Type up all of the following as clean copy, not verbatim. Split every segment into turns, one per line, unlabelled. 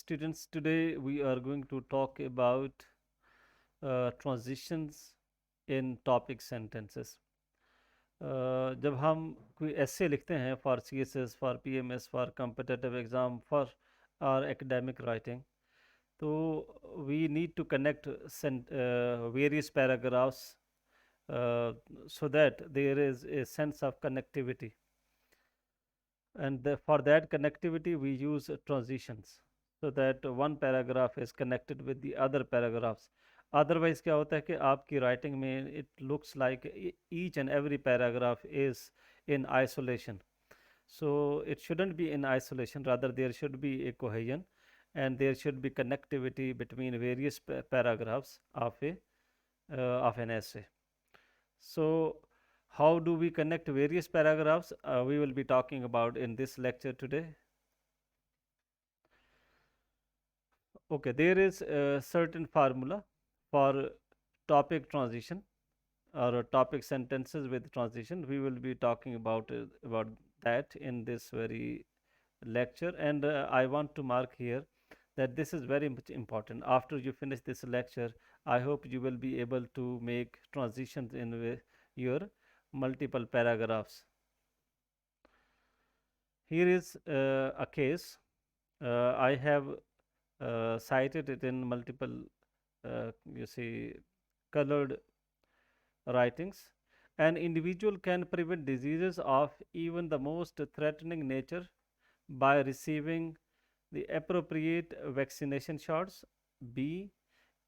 students, today we are going to talk about transitions in topic sentences. जब हम कोई ऐसे लिखते हैं for C S S for P M S for competitive exam for or academic writing तो we need to connect various paragraphs so that there is a sense of connectivity, and for that connectivity we use transitions so that one paragraph is connected with the other paragraphs. Otherwise क्या होता है कि आपकी writing में it looks like each and every paragraph is in isolation. So it shouldn't be in isolation, rather there should be a cohesion and there should be connectivity between various paragraphs of an essay. So how do we connect various paragraphs? We will be talking about in this lecture today. Okay, there is a certain formula for topic transition or topic sentences with transition. We will be talking about that in this very lecture, and I want to mark here that this is very much important. After you finish this lecture, I hope you will be able to make transitions in your multiple paragraphs. Here is a case. I have cited it in multiple, you see, colored writings. An individual can prevent diseases of even the most threatening nature by receiving the appropriate vaccination shots, B,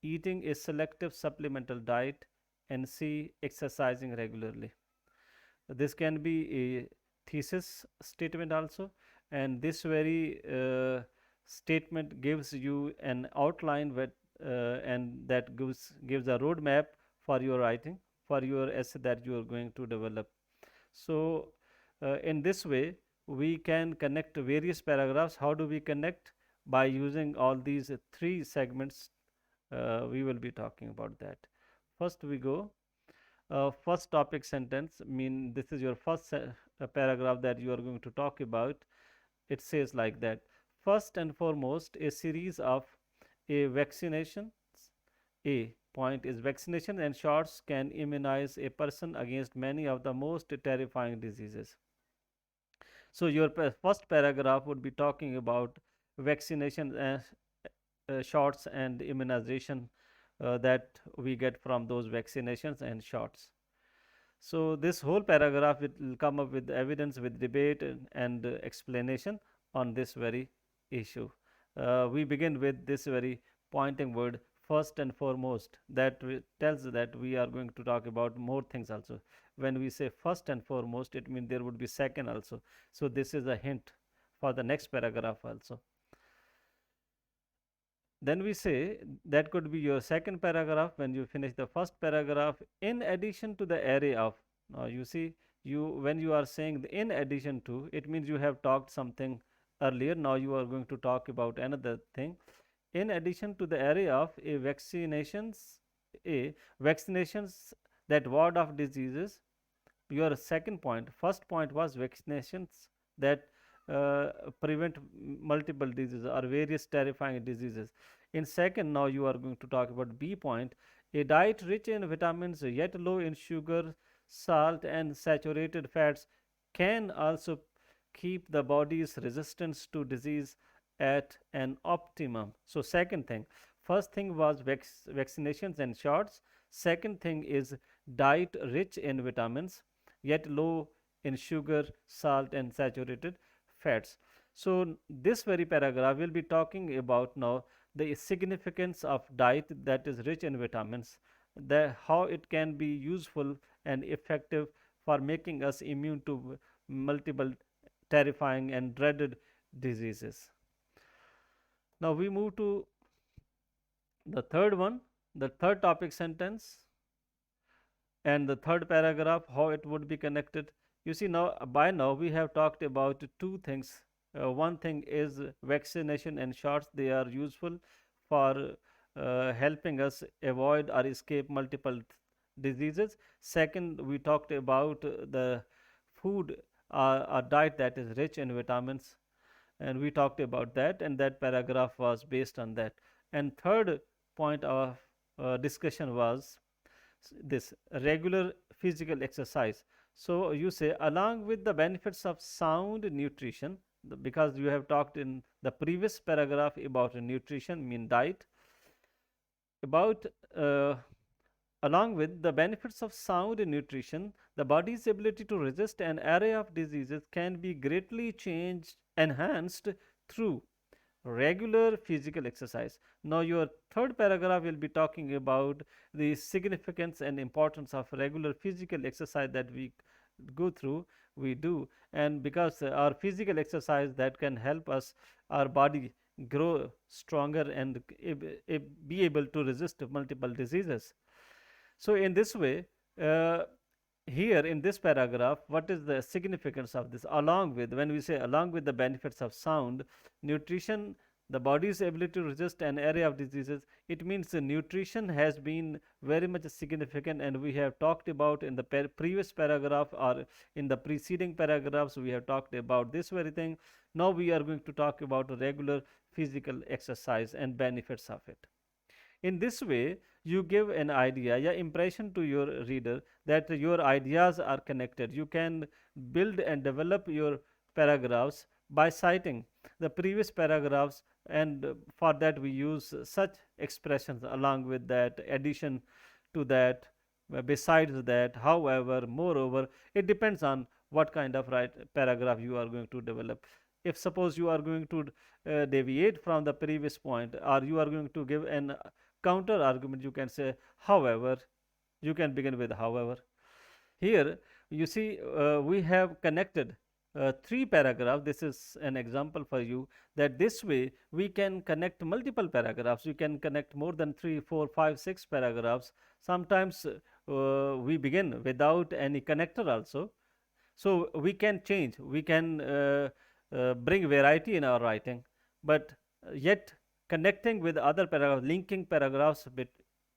eating a selective supplemental diet, and C, exercising regularly. This can be a thesis statement also, and this very statement gives you an outline and that gives a roadmap for your writing, for your essay that you are going to develop. So in this way we can connect various paragraphs. How do we connect? By using all these three segments. We will be talking about that. First we go first topic sentence, mean this is your first paragraph that you are going to talk about. It says like that: first and foremost, a series of a vaccinations. A point is vaccination and shots can immunize a person against many of the most terrifying diseases. So your first paragraph would be talking about vaccination shots and immunization that we get from those vaccinations and shots. So this whole paragraph will come up with evidence, with debate and explanation on this very issue. We begin with this very pointing word, first and foremost, that tells that we are going to talk about more things also. When we say first and foremost, it means there would be second also. So this is a hint for the next paragraph also. Then we say that could be your second paragraph when you finish the first paragraph. In addition to the array of, now you see, you when you are saying in addition to, it means you have talked something earlier. Now you are going to talk about another thing. In addition to the array of vaccinations that ward off diseases. Your second point, first point was vaccinations that prevent multiple diseases or various terrifying diseases. In second, now you are going to talk about B point, a diet rich in vitamins yet low in sugar, salt and saturated fats can also keep the body's resistance to disease at an optimum. So second thing, first thing was vaccinations and shots. Second thing is diet rich in vitamins yet low in sugar, salt and saturated fats. So this very paragraph will be talking about now the significance of diet that is rich in vitamins, how it can be useful and effective for making us immune to multiple terrifying and dreaded diseases. Now we move to the third one, the third topic sentence and the third paragraph, how it would be connected. You see, now by now we have talked about two things. One thing is vaccination and shots. They are useful for helping us avoid or escape multiple diseases. Second, we talked about the food, a diet that is rich in vitamins and we talked about that, and that paragraph was based on that. And third point of discussion was this regular physical exercise. So you say along with the benefits of sound nutrition, because you have talked in the previous paragraph about nutrition, mean diet, about along with the benefits of sound nutrition, the body's ability to resist an array of diseases can be greatly changed, enhanced through regular physical exercise. Now, your third paragraph will be talking about the significance and importance of regular physical exercise that we go through, we do, and because our physical exercise that can help us, our body grow stronger and be able to resist multiple diseases. So, in this way, uh, here in this paragraph, what is the significance of this? Along with, when we say along with the benefits of sound nutrition, the body's ability to resist an array of diseases, it means the nutrition has been very much significant, and we have talked about in the previous paragraph or in the preceding paragraphs, we have talked about this very thing. Now, we are going to talk about regular physical exercise and benefits of it. In this way, you give an idea, yeah, impression to your reader that your ideas are connected. You can build and develop your paragraphs by citing the previous paragraphs, and for that we use such expressions along with that, addition to that, besides that, however, moreover. It depends on what kind of right paragraph you are going to develop. If suppose you are going to deviate from the previous point, or you are going to give an counter argument, you can say however. You can begin with however. Here you see we have connected three paragraphs. This is an example for you that this way we can connect multiple paragraphs. You can connect more than 3, 4, 5, 6 paragraphs. Sometimes we begin without any connector also. So we can change, we can bring variety in our writing, but yet connecting with other paragraphs, linking paragraphs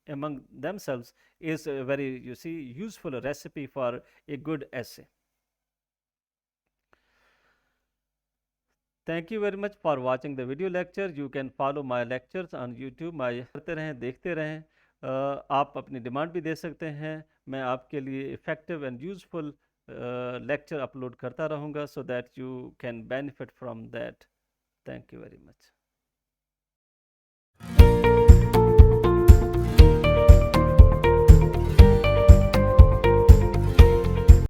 among themselves is a very, you see, useful recipe for a good essay. Thank you very much for watching the video lecture. You can follow my lectures on YouTube. My करते रहें, देखते रहें. आप अपनी demand भी दे सकते हैं. मैं आपके लिए effective and useful lecture upload करता रहूँगा, so that you can benefit from that. Thank you very much.